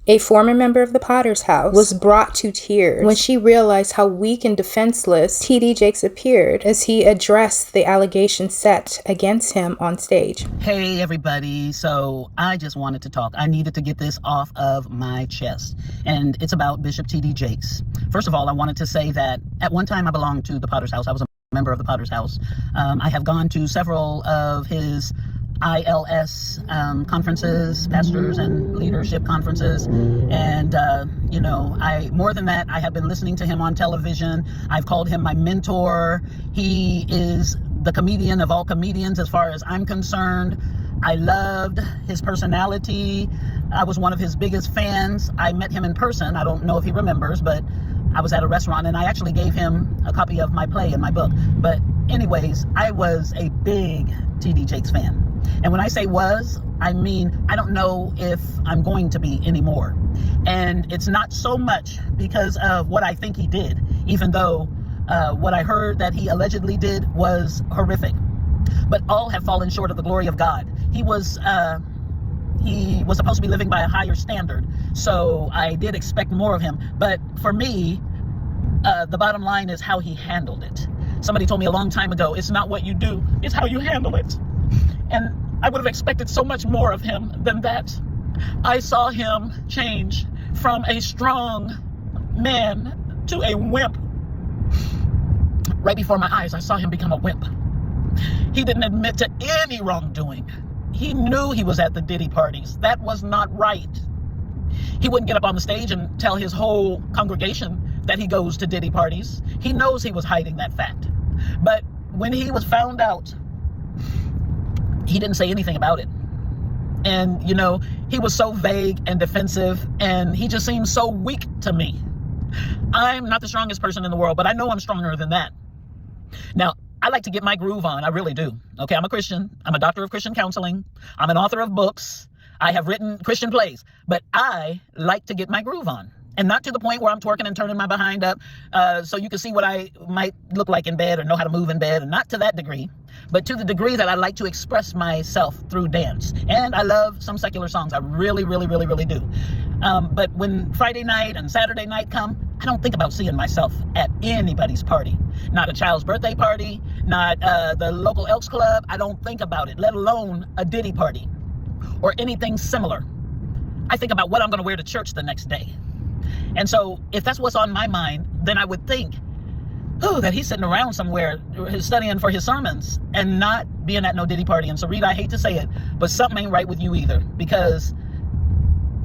A former member of the Potter's house was brought to tears when she realized how weak and defenseless T.D. Jakes appeared as he addressed the allegations set against him on stage. Hey everybody, so I just wanted to talk. I needed to get this off of my chest, and it's about Bishop T.D. Jakes. First of all, I wanted to say that at one time I belonged to the Potter's house. I was a member of the Potter's house. I have gone to several of his ILS conferences, pastors and leadership conferences, and more than that, I have been listening to him on television. I've called him my mentor. He is the comedian of all comedians as far as I'm concerned. I loved his personality. I was one of his biggest fans. I met him in person. I don't know if he remembers, but I was at a restaurant and I actually gave him a copy of my play and my book. But anyways, I was a big T.D. Jakes fan. And when I say was, I mean, I don't know if I'm going to be anymore. And it's not so much because of what I think he did, even though what I heard that he allegedly did was horrific. But all have fallen short of the glory of God. He was supposed to be living by a higher standard. So I did expect more of him. But for me, the bottom line is how he handled it. Somebody told me a long time ago, it's not what you do, it's how you handle it. And I would have expected so much more of him than that. I saw him change from a strong man to a wimp. Right before my eyes, I saw him become a wimp. He didn't admit to any wrongdoing. He knew he was at the Diddy parties. That was not right. He wouldn't get up on the stage and tell his whole congregation that he goes to Diddy parties. He knows he was hiding that fact. But when he was found out, he didn't say anything about it. And, he was so vague and defensive, and he just seemed so weak to me. I'm not the strongest person in the world, but I know I'm stronger than that. Now, I like to get my groove on. I really do. Okay, I'm a Christian. I'm a doctor of Christian counseling. I'm an author of books. I have written Christian plays, but I like to get my groove on. And not to the point where I'm twerking and turning my behind up so you can see what I might look like in bed or know how to move in bed, and not to that degree, but to the degree that I like to express myself through dance. And I love some secular songs. I really, really, really, really do. But when Friday night and Saturday night come, I don't think about seeing myself at anybody's party. Not a child's birthday party, not the local Elks Club. I don't think about it, let alone a Diddy party or anything similar. I think about what I'm going to wear to church the next day. And so if that's what's on my mind, then I would think, that he's sitting around somewhere studying for his sermons and not being at no Diddy party. And so, Rita, I hate to say it, but something ain't right with you either,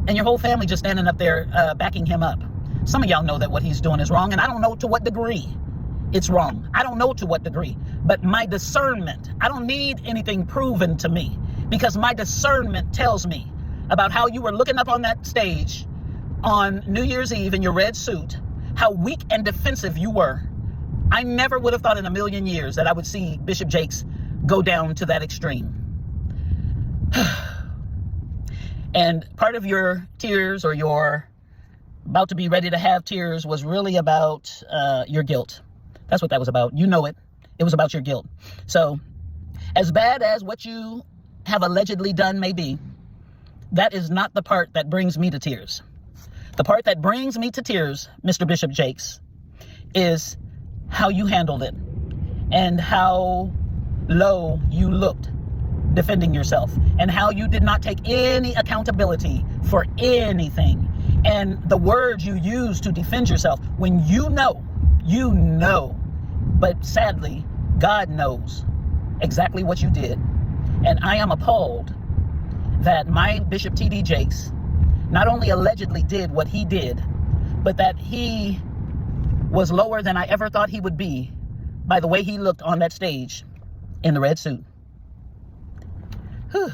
and your whole family just standing up there backing him up. Some of y'all know that what he's doing is wrong, and I don't know to what degree it's wrong. I don't know to what degree, but my discernment, I don't need anything proven to me, because my discernment tells me about how you were looking up on that stage on New Year's Eve in your red suit, how weak and defensive you were. I never would have thought in a million years that I would see Bishop Jakes go down to that extreme. And part of your tears, or your about to be ready to have tears, was really about your guilt. That's what that was about. You know it. It was about your guilt. So as bad as what you have allegedly done may be, that is not the part that brings me to tears. The part that brings me to tears, Mr. Bishop Jakes, is how you handled it and how low you looked defending yourself, and how you did not take any accountability for anything, and the words you used to defend yourself when you know, but sadly, God knows exactly what you did. And I am appalled that my Bishop T.D. Jakes not only allegedly did what he did, but that he was lower than I ever thought he would be by the way he looked on that stage in the red suit. Whew.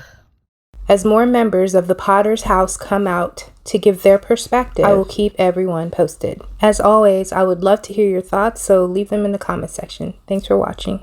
As more members of the Potter's house come out to give their perspective, I will keep everyone posted. As always, I would love to hear your thoughts, so leave them in the comment section. Thanks for watching.